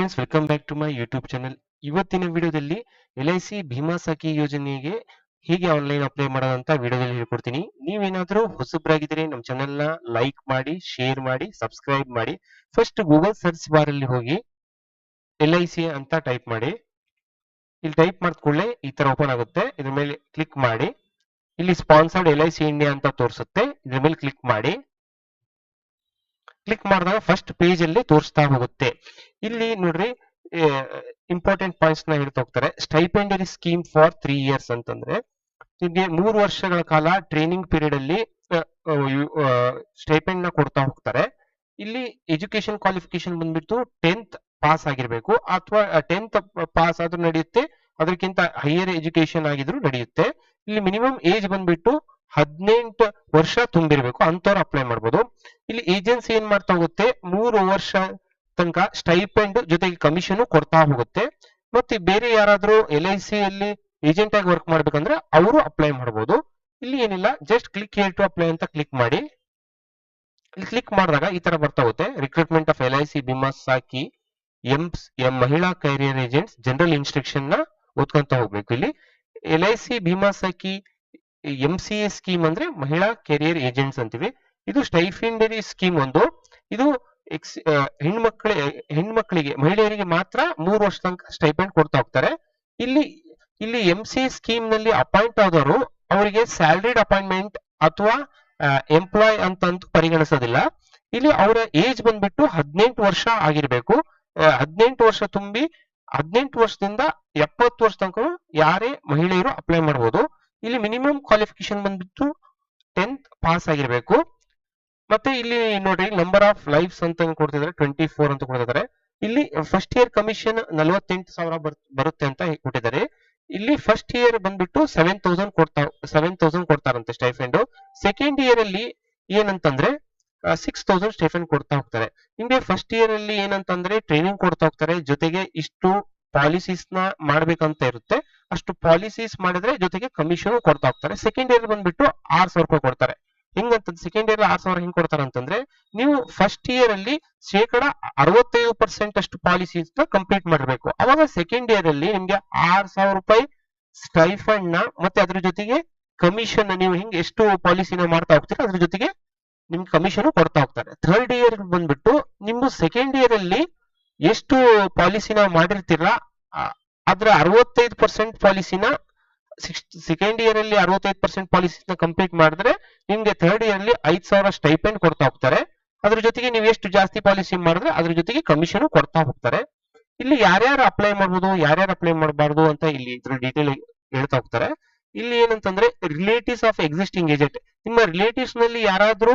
Friends, welcome back to my YouTube channel. ಇವತ್ತಿನ ವಿಡಿಯೋದಲ್ಲಿ LIC Bima ಸಖಿ ಯೋಜನೆಗೆ ಹೇಗೆ ಆನ್ಲೈನ್ ಅಪ್ಲೈ ಮಾಡೋದಂತ ವಿಡಿಯೋದಲ್ಲಿ ಹೇಳ್ಕೊಡ್ತೀನಿ. ನೀವೇನಾದ್ರೂ ಹೊಸಬ್ರಾಗಿದ್ರೆ ನಮ್ಮ ಚಾನೆಲ್ ನ ಲೈಕ್ ಮಾಡಿ, ಶೇರ್ ಮಾಡಿ, ಸಬ್ಸ್ಕ್ರೈಬ್ ಮಾಡಿ. ಫಸ್ಟ್ ಗೂಗಲ್ ಸರ್ಚ್ ಬಾರ್ ಅಲ್ಲಿ ಹೋಗಿ LIC ಅಂತ ಟೈಪ್ ಮಾಡಿ. ಇಲ್ಲಿ ಟೈಪ್ ಮಾಡಿದ ಕೂಡಲೇ ಈ ತರ ಓಪನ್ ಆಗುತ್ತೆ. ಇದ್ರ ಮೇಲೆ ಕ್ಲಿಕ್ ಮಾಡಿ. ಇಲ್ಲಿ ಸ್ಪಾನ್ಸರ್ಡ್ LIC ಇಂಡಿಯಾ ಅಂತ ತೋರಿಸುತ್ತೆ. ಇದ್ರ ಮೇಲೆ ಕ್ಲಿಕ್ ಮಾಡಿ. ಕ್ಲಿಕ್ ಮಾಡಿದಾಗ ಫಸ್ಟ್ ಪೇಜ್ ಅಲ್ಲಿ ತೋರಿಸ್ತಾ ಹೋಗುತ್ತೆ. ಇಲ್ಲಿ ನೋಡ್ರಿ, ಇಂಪಾರ್ಟೆಂಟ್ ಪಾಯಿಂಟ್ಸ್ ನ ಹೇಳ್ತಾ ಹೋಗ್ತಾರೆ. ಸ್ಟೈಪೆಂಡರಿ ಸ್ಕೀಮ್ ಫಾರ್ 3 years ಅಂತಂದ್ರೆ ನಿಮಗೆ 3 ವರ್ಷಗಳ ಕಾಲ ಟ್ರೈನಿಂಗ್ ಪೀರಿಯಡ್ ಅಲ್ಲಿ ಸ್ಟೈಪೆಂಡ್ ನ ಕೊಡ್ತಾ ಹೋಗ್ತಾರೆ. ಇಲ್ಲಿ ಎಜುಕೇಶನ್ ಕ್ವಾಲಿಫಿಕೇಶನ್ ಬಂದ್ಬಿಟ್ಟು 10th ಪಾಸ್ ಆಗಿರ್ಬೇಕು, ಅಥವಾ 10th ಪಾಸ್ ಆದ್ರೂ ನಡೆಯುತ್ತೆ, ಅದಕ್ಕಿಂತ ಹೈಯರ್ ಎಜುಕೇಶನ್ ಆಗಿದ್ರು ನಡೆಯುತ್ತೆ. ಇಲ್ಲಿ ಮಿನಿಮಮ್ ಏಜ್ ಬಂದ್ಬಿಟ್ಟು 18 ವರ್ಷ ತುಂಬಿರ್ಬೇಕು, ಅಂತವ್ರು ಅಪ್ಲೈ ಮಾಡ್ಬೋದು. ಇಲ್ಲಿ ಏಜೆನ್ಸಿ ಏನ್ ಮಾಡ್ತಾ ಹೋಗುತ್ತೆ, 3 ವರ್ಷ ತನಕ ಸ್ಟೈಪೆಂಡ್ ಜೊತೆಗೆ ಕಮಿಷನ್ ಕೊಡ್ತಾ ಹೋಗುತ್ತೆ. ಮತ್ತೆ ಬೇರೆ ಯಾರಾದ್ರೂ LIC ಅಲ್ಲಿ ಏಜೆಂಟ್ ಆಗಿ ವರ್ಕ್ ಮಾಡ್ಬೇಕಂದ್ರೆ ಅವರು ಅಪ್ಲೈ ಮಾಡಬಹುದು. ಇಲ್ಲಿ ಏನಿಲ್ಲ, just click here to apply ಅಂತ ಕ್ಲಿಕ್ ಮಾಡಿ. ಇಲ್ಲಿ ಕ್ಲಿಕ್ ಮಾಡಿದಾಗ ಈ ತರ ಬರ್ತಾ ಹೋಗುತ್ತೆ. ರಿಕ್ರೂಟ್ಮೆಂಟ್ ಆಫ್ LIC ಭೀಮಾ ಸಾಕಿ ಮಹಿಳಾ ಕ್ಯಾರಿಯರ್ ಏಜೆಂಟ್ಸ್ ಜನರಲ್ ಇನ್ಸ್ಟ್ರಕ್ಷನ್ ನ ಓದ್ಕೊಂತ ಹೋಗ್ಬೇಕು. ಇಲ್ಲಿ LIC ಭೀಮಾ ಸಾಕಿ MCA ಸ್ಕೀಮ್ ಅಂದ್ರೆ ಮಹಿಳಾ ಕೆರಿಯರ್ ಏಜೆಂಟ್ಸ್ ಅಂತೀವಿ. ಇದು ಸ್ಟೈಫೆಂಡರಿ ಸ್ಕೀಮ್ ಒಂದು. ಇದು ಹೆಣ್ಮಕ್ಳಿಗೆ ಮಹಿಳೆಯರಿಗೆ ಮಾತ್ರ 3 ವರ್ಷ ತನಕ ಸ್ಟೈಪೆಂಡ್ ಕೊಡ್ತಾ ಹೋಗ್ತಾರೆ. ಇಲ್ಲಿ MCA ಸ್ಕೀಮ್ ನಲ್ಲಿ ಅಪಾಯಿಂಟ್ ಆದವರು ಅವರಿಗೆ ಸ್ಯಾಲರಿಡ್ ಅಪಾಯಿಂಟ್ಮೆಂಟ್ ಅಥವಾ ಎಂಪ್ಲಾಯ್ ಅಂತಂದು ಪರಿಗಣಿಸೋದಿಲ್ಲ. ಇಲ್ಲಿ ಅವರ ಏಜ್ ಬಂದ್ಬಿಟ್ಟು 18 ವರ್ಷ ಆಗಿರ್ಬೇಕು. 18 ವರ್ಷ ತುಂಬಿ 18 ವರ್ಷದಿಂದ 70 ವರ್ಷ ತನಕ ಯಾರೇ ಮಹಿಳೆಯರು ಅಪ್ಲೈ ಮಾಡಬಹುದು. ಇಲ್ಲಿ ಮಿನಿಮಮ್ ಕ್ವಾಲಿಫಿಕೇಶನ್ ಬಂದ್ಬಿಟ್ಟು 10th ಪಾಸ್ ಆಗಿರ್ಬೇಕು. ಮತ್ತೆ ಇಲ್ಲಿ ನೋಡ್ರಿ, ನಂಬರ್ ಆಫ್ ಲೈಫ್ಸ್ ಅಂತ ಕೊಡ್ತಿದ್ದಾರೆ, 24 ಅಂತ ಕೊಡ್ತಿದ್ದಾರೆ. ಇಲ್ಲಿ ಫಸ್ಟ್ ಇಯರ್ ಕಮಿಷನ್ 48,000 ಬರುತ್ತೆ ಅಂತ ಕೊಟ್ಟಿದ್ದಾರೆ. ಇಲ್ಲಿ ಫಸ್ಟ್ ಇಯರ್ ಬಂದ್ಬಿಟ್ಟು 7,000 ಕೊಡ್ತಾರಂತೆ ಸ್ಟೈಫೆಂಡ್. ಸೆಕೆಂಡ್ ಇಯರ್ ಅಲ್ಲಿ ಏನಂತಂದ್ರೆ 6,000 ಸ್ಟೈಫೆಂಡ್ ಕೊಡ್ತಾ ಹೋಗ್ತಾರೆ. ನಿಮ್ಗೆ ಫಸ್ಟ್ ಇಯರ್ ಅಲ್ಲಿ ಏನಂತಂದ್ರೆ ಟ್ರೈನಿಂಗ್ ಕೊಡ್ತಾ ಹೋಗ್ತಾರೆ, ಜೊತೆಗೆ ಇಷ್ಟು ಪಾಲಿಸೀಸ್ ನ ಮಾಡ್ಬೇಕಂತ ಇರುತ್ತೆ. ಅಷ್ಟು ಪಾಲಿಸೀಸ್ ಮಾಡಿದ್ರೆ ಜೊತೆಗೆ ಕಮಿಷನ್ ಕೊಡ್ತಾ ಹೋಗ್ತಾರೆ. ಸೆಕೆಂಡ್ ಇಯರ್ ಬಂದ್ಬಿಟ್ಟು 6,000 ರೂಪಾಯಿ ಕೊಡ್ತಾರೆ. ಹೆಂಗಂತ ಸೆಕೆಂಡ್ ಇಯರ್ 6,000 ಹೆಂಗ್ ಕೊಡ್ತಾರೆ ಅಂತಂದ್ರೆ, ನೀವು ಫಸ್ಟ್ ಇಯರ್ ಅಲ್ಲಿ 65% ಅಷ್ಟು ಪಾಲಿಸೀಸ್ ನ ಕಂಪ್ಲೀಟ್ ಮಾಡಿರ್ಬೇಕು. ಅವಾಗ ಸೆಕೆಂಡ್ ಇಯರ್ ಅಲ್ಲಿ ನಿಮ್ಗೆ 6,000 ರೂಪಾಯಿ ಸ್ಟೈಫಂಡ್ ನ ಮತ್ತೆ ಅದ್ರ ಜೊತೆಗೆ ಕಮಿಷನ್, ನೀವು ಹಿಂಗ್ ಎಷ್ಟು ಪಾಲಿಸಿನ ಮಾಡ್ತಾ ಹೋಗ್ತೀರಾ ಅದ್ರ ಜೊತೆಗೆ ನಿಮ್ಗೆ ಕಮಿಷನ್ ಕೊಡ್ತಾ ಹೋಗ್ತಾರೆ. ಥರ್ಡ್ ಇಯರ್ ಬಂದ್ಬಿಟ್ಟು ನಿಮ್ಮ ಸೆಕೆಂಡ್ ಇಯರ್ ಅಲ್ಲಿ ಎಷ್ಟು ಪಾಲಿಸಿನ ಮಾಡಿರ್ತೀರಾ ಅದ್ರ 65% ಪಾಲಿಸಿನ ಸೆಕೆಂಡ್ ಇಯರ್ ಅಲ್ಲಿ 65% ಪಾಲಿಸಿನ ಕಂಪ್ಲೀಟ್ ಮಾಡಿದ್ರೆ ನಿಮ್ಗೆ ಥರ್ಡ್ ಇಯರ್ ಅಲ್ಲಿ 5,000 ಸ್ಟೈಪೆಂಡ್ ಕೊಡ್ತಾ ಹೋಗ್ತಾರೆ. ಅದ್ರ ಜೊತೆಗೆ ನೀವು ಎಷ್ಟು ಜಾಸ್ತಿ ಪಾಲಿಸಿ ಮಾಡಿದ್ರೆ ಅದ್ರ ಜೊತೆಗೆ ಕಮಿಷನ್ ಕೊಡ್ತಾ ಹೋಗ್ತಾರೆ. ಇಲ್ಲಿ ಯಾರ್ಯಾರು ಅಪ್ಲೈ ಮಾಡಬಹುದು, ಯಾರ್ಯಾರು ಅಪ್ಲೈ ಮಾಡಬಾರ್ದು ಅಂತ ಇಲ್ಲಿ ಇದ್ರ ಡೀಟೇಲ್ ಹೇಳ್ತಾ ಹೋಗ್ತಾರೆ. ಇಲ್ಲಿ ಏನಂತಂದ್ರೆ ರಿಲೇಟಿವ್ಸ್ ಆಫ್ ಎಕ್ಸಿಸ್ಟಿಂಗ್ ಏಜೆಂಟ್, ನಿಮ್ಮ ರಿಲೇಟಿವ್ಸ್ ನಲ್ಲಿ ಯಾರಾದ್ರೂ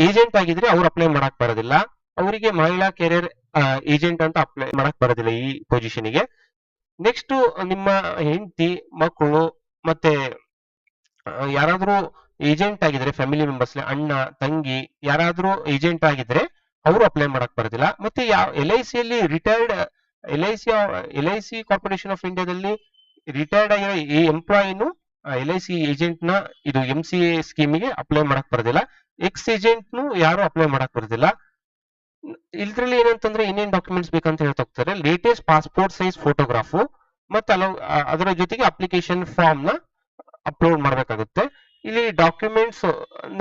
ಏಜೆಂಟ್ ಆಗಿದ್ರೆ ಅವ್ರು ಅಪ್ಲೈ ಮಾಡಕ್ ಬರೋದಿಲ್ಲ. ಅವರಿಗೆ ಮಹಿಳಾ ಕೆರಿಯರ್ ಏಜೆಂಟ್ ಅಂತ ಅಪ್ಲೈ ಮಾಡಕ್ ಬರೋದಿಲ್ಲ ಈ ಪೊಸಿಷನ್ ಗೆ. ನೆಕ್ಸ್ಟ್ ನಿಮ್ಮ ಹೆಂಡತಿ, ಮಕ್ಕಳು ಮತ್ತೆ ಯಾರಾದ್ರೂ ಏಜೆಂಟ್ ಆಗಿದ್ರೆ ಫ್ಯಾಮಿಲಿ ಮೆಂಬರ್ಸ್, ಅಣ್ಣ ತಂಗಿ ಯಾರಾದ್ರೂ ಏಜೆಂಟ್ ಆಗಿದ್ರೆ ಅವರು ಅಪ್ಲೈ ಮಾಡಕ್ ಬರೋದಿಲ್ಲ. ಮತ್ತೆ LIC ಅಲ್ಲಿ ರಿಟೈರ್ಡ್ LIC ಕಾರ್ಪೊರೇಷನ್ ಆಫ್ ಇಂಡಿಯಾದಲ್ಲಿ ರಿಟೈರ್ಡ್ ಆಗಿರೋ ಈ ಎಂಪ್ಲಾಯಿನು LIC ಏಜೆಂಟ್ ನ ಇದು MCA ಸ್ಕೀಮಿಗೆ ಅಪ್ಲೈ ಮಾಡಕ್ ಬರೋದಿಲ್ಲ. ಎಕ್ಸ್ ಏಜೆಂಟ್ ನು ಯಾರು ಅಪ್ಲೈ ಮಾಡಕ್ ಬರೋದಿಲ್ಲ. ಇದ್ರಲ್ಲಿ ಏನಂತಂದ್ರೆ ಇನ್ನೇನ್ ಡಾಕ್ಯುಮೆಂಟ್ಸ್ ಬೇಕಂತ ಹೇಳ್ತಾ ಹೋಗ್ತಾರೆ. ಲೇಟೆಸ್ಟ್ ಪಾಸ್ಪೋರ್ಟ್ ಸೈಜ್ ಫೋಟೋಗ್ರಾಫ್ ಮತ್ತೆ ಅದರ ಜೊತೆಗೆ ಅಪ್ಲಿಕೇಶನ್ ಫಾರ್ಮ್ ನ ಅಪ್ಲೋಡ್ ಮಾಡಬೇಕಾಗುತ್ತೆ. ಇಲ್ಲಿ ಡಾಕ್ಯುಮೆಂಟ್ಸ್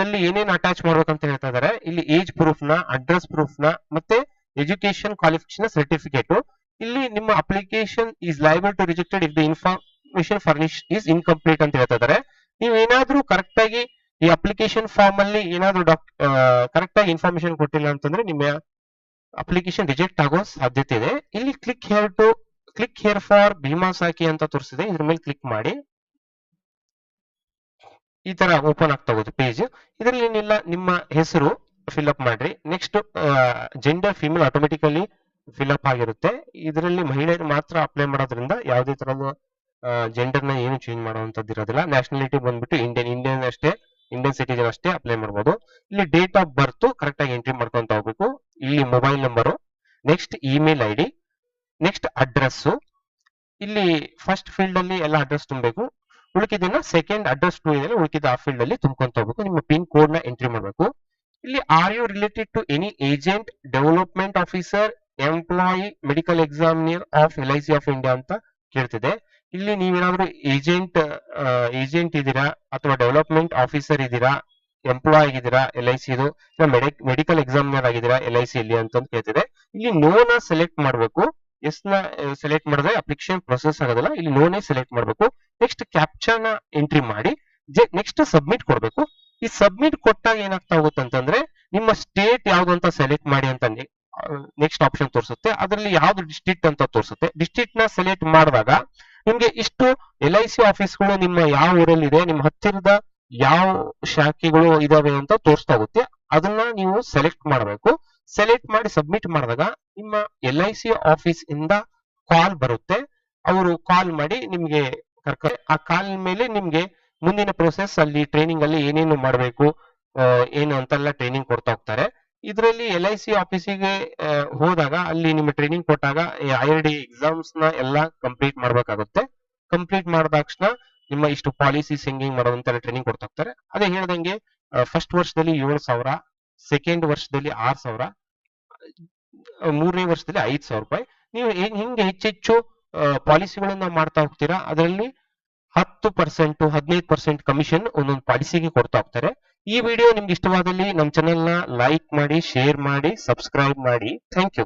ನಲ್ಲಿ ಏನೇನ್ ಅಟ್ಯಾಚ್ ಮಾಡ್ಬೇಕಂತ ಹೇಳ್ತಾ ಇದಾರೆ. ಇಲ್ಲಿ ಏಜ್ ಪ್ರೂಫ್ ನ, ಅಡ್ರೆಸ್ ಪ್ರೂಫ್ ನ ಮತ್ತೆ ಎಜುಕೇಶನ್ ಕ್ವಾಲಿಫಿಕೇಶನ್ ಸರ್ಟಿಫಿಕೇಟ್. ಇಲ್ಲಿ ನಿಮ್ಮ application is liable to rejected if the information furnish is incomplete ಅಂತ ಹೇಳ್ತಾ ಇದಾರೆ. ನೀವು ಏನಾದ್ರೂ ಕರೆಕ್ಟ್ ಆಗಿ ಈ ಅಪ್ಲಿಕೇಶನ್ ಫಾರ್ಮ್ ಅಲ್ಲಿ ಏನಾದ್ರು ಕರೆಕ್ಟ್ ಆಗಿ ಇನ್ಫಾರ್ಮೇಶನ್ ಕೊಟ್ಟಿಲ್ಲ ಅಂತಂದ್ರೆ ನಿಮ್ಮ ಅಪ್ಲಿಕೇಶನ್ ರಿಜೆಕ್ಟ್ ಆಗೋ ಸಾಧ್ಯತೆ ಇದೆ. ಇಲ್ಲಿ ಕ್ಲಿಕ್ ಹಿಯರ್ ಫಾರ್ ಭೀಮಾ ಸಾಕಿ ಅಂತ ತೋರಿಸಿದೆ. ಇದ್ರ ಮೇಲೆ ಕ್ಲಿಕ್ ಮಾಡಿ. ಈ ತರ ಓಪನ್ ಆಗ್ತಾ ಹೋಗುತ್ತೆ ಪೇಜ್. ಇದರಲ್ಲಿ ಏನಿಲ್ಲ, ನಿಮ್ಮ ಹೆಸರು ಫಿಲ್ಅಪ್ ಮಾಡ್ರಿ. Next gender female automatically fill up ಆಗಿರುತ್ತೆ. ಇದರಲ್ಲಿ ಮಹಿಳೆಯರು ಮಾತ್ರ ಅಪ್ಲೈ ಮಾಡೋದ್ರಿಂದ ಯಾವುದೇ ತರದ ಜೆಂಡರ್ ನ ಏನು ಚೇಂಜ್ ಮಾಡುವಂತದ್ದು ಇರೋದಿಲ್ಲ. ನ್ಯಾಷನಾಲಿಟಿ ಬಂದ್ಬಿಟ್ಟು ಇಂಡಿಯನ್ ಸಿಟಿಜನ್ ಅಷ್ಟೇ ಅಪ್ಲೈ ಮಾಡಬಹುದು. ಇಲ್ಲಿ ಡೇಟ್ ಆಫ್ ಬರ್ತ್ ಕರೆಕ್ಟ್ ಆಗಿ ಎಂಟ್ರಿ ಮಾಡ್ಕೊಂತ ಹೋಗ್ಬೇಕು. ಇಲ್ಲಿ mobile number, next email ID, next address. ಇಲ್ಲಿ ಫಸ್ಟ್ ಫೀಲ್ಡ್ ಅಲ್ಲಿ ಎಲ್ಲ ಅಡ್ರೆಸ್ ತುಂಬಬೇಕು. ಉಳಿಕಿದ್ದನ್ನ ಸೆಕೆಂಡ್ ಅಡ್ರೆಸ್ 2 ಇದೆ, ಉಳಿಕಿದ ಆ ಫೀಲ್ಡ್ ಅಲ್ಲಿ ತುಂಬ್ಕೊಂತ ಹೋಗ್ಬೇಕು. ನಿಮ್ಮ ಪಿನ್ ಕೋಡ್ ನ ಎಂಟ್ರಿ ಮಾಡಬೇಕು. ಇಲ್ಲಿ are you related to any agent, development officer, employee medical examiner of LIC of India ಅಂತ ಕೇಳ್ತಿದೆ. ಇಲ್ಲಿ ನೀವೇನಾದ್ರೂ ಏಜೆಂಟ್ ಇದ್ದೀರಾ ಅಥವಾ ಡೆವಲಪ್ಮೆಂಟ್ ಆಫೀಸರ್ ಇದ್ದೀರಾ, ಎಂಪ್ಲಾಯ್ ಆಗಿದ್ದೀರಾ LIC ಇದು, ಮೆಡಿಕಲ್ ಎಕ್ಸಾಮಿನರ್ ಆಗಿದ್ದೀರಾ LIC ಇಲ್ಲಿ ಅಂತ ಕೇಳ್ತಿದೆ. ಇಲ್ಲಿ ನೋನ ಸೆಲೆಕ್ಟ್ ಮಾಡಬೇಕು. ಎಸ್ ನ ಸೆಲೆಕ್ಟ್ ಮಾಡಿದ್ರೆ ಅಪ್ಲಿಕೇಶನ್ ಪ್ರೊಸೆಸ್ ಆಗೋದಿಲ್ಲ. ಇಲ್ಲಿ ನೋನೇ ಸೆಲೆಕ್ಟ್ ಮಾಡಬೇಕು. ನೆಕ್ಸ್ಟ್ ಕ್ಯಾಪ್ಚಾನ ಎಂಟ್ರಿ ಮಾಡಿ ನೆಕ್ಸ್ಟ್ ಸಬ್ಮಿಟ್ ಕೊಡ್ಬೇಕು. ಈ ಸಬ್ಮಿಟ್ ಕೊಟ್ಟಾಗ ಏನಾಗ್ತಾ ಹೋಗುತ್ತೆ ಅಂತಂದ್ರೆ ನಿಮ್ಮ ಸ್ಟೇಟ್ ಯಾವ್ದು ಅಂತ ಸೆಲೆಕ್ಟ್ ಮಾಡಿ ಅಂತ ನೆಕ್ಸ್ಟ್ ಆಪ್ಷನ್ ತೋರಿಸುತ್ತೆ. ಅದರಲ್ಲಿ ಯಾವ್ದು ಡಿಸ್ಟ್ರಿಕ್ಟ್ ಅಂತ ತೋರಿಸುತ್ತೆ. ಡಿಸ್ಟ್ರಿಕ್ಟ್ ನ ಸೆಲೆಕ್ಟ್ ಮಾಡಿದಾಗ ನಿಮ್ಗೆ ಇಷ್ಟು LIC ಆಫೀಸ್ಗಳು ನಿಮ್ಮ ಯಾವ ಊರಲ್ಲಿದೆ, ನಿಮ್ಮ ಹತ್ತಿರದ ಯಾವ ಶಾಖೆಗಳು ಇದಾವೆ ಅಂತ ತೋರಿಸ್ತಾ ಹೋಗುತ್ತೆ. ಅದನ್ನ ನೀವು ಸೆಲೆಕ್ಟ್ ಮಾಡಬೇಕು. ಸೆಲೆಕ್ಟ್ ಮಾಡಿ ಸಬ್ಮಿಟ್ ಮಾಡಿದಾಗ ನಿಮ್ಮ LIC ಆಫೀಸ್ ಇಂದ ಕಾಲ್ ಬರುತ್ತೆ. ಅವರು ಕಾಲ್ ಮಾಡಿ ನಿಮ್ಗೆ ಆ ಕಾಲ್ ಮೇಲೆ ನಿಮ್ಗೆ ಮುಂದಿನ ಪ್ರೊಸೆಸ್ ಅಲ್ಲಿ ಟ್ರೈನಿಂಗ್ ಅಲ್ಲಿ ಏನೇನು ಮಾಡಬೇಕು ಏನು ಅಂತೆಲ್ಲ ಟ್ರೈನಿಂಗ್ ಕೊಡ್ತಾ ಹೋಗ್ತಾರೆ. ಇದರಲ್ಲಿ LIC ಆಫೀಸಿಗೆ ಹೋದಾಗ ಅಲ್ಲಿ ನಿಮ್ಮ ಟ್ರೈನಿಂಗ್ ಕೊಟ್ಟಾಗ IRD ಎಕ್ಸಾಮ್ಸ್ ನ ಎಲ್ಲ ಕಂಪ್ಲೀಟ್ ಮಾಡ್ಬೇಕಾಗುತ್ತೆ. ಕಂಪ್ಲೀಟ್ ಮಾಡಿದ ತಕ್ಷಣ ನಿಮ್ಮ ಇಷ್ಟು ಪಾಲಿಸೀಸ್ ಹೆಂಗೆ ಮಾಡೋದಂತ ಟ್ರೈನಿಂಗ್ ಕೊಡ್ತಾ ಹೋಗ್ತಾರೆ. ಅದೇ ಹೇಳ್ದಂಗೆ ಫಸ್ಟ್ ವರ್ಷದಲ್ಲಿ 7,000, ಸೆಕೆಂಡ್ ವರ್ಷದಲ್ಲಿ 6,000, ಮೂರನೇ ವರ್ಷದಲ್ಲಿ 5,000 ರೂಪಾಯಿ. ನೀವು ಹಿಂಗೆ ಹೆಚ್ಚೆಚ್ಚು ಪಾಲಿಸಿಗಳನ್ನ ಮಾಡ್ತಾ ಹೋಗ್ತೀರಾ. ಅದರಲ್ಲಿ 10%, 15% ಕಮಿಷನ್ ಒಂದೊಂದು ಪಾಲಿಸಿಗೆ ಕೊಡ್ತಾ ಹೋಗ್ತಾರೆ. ಈ ವಿಡಿಯೋ ನಿಮ್ಗೆ ಇಷ್ಟವಾದಲ್ಲಿ ನಮ್ಮ ಚಾನೆಲ್ ನ ಲೈಕ್ ಮಾಡಿ, ಶೇರ್ ಮಾಡಿ, ಸಬ್ಸ್ಕ್ರೈಬ್ ಮಾಡಿ. Thank you.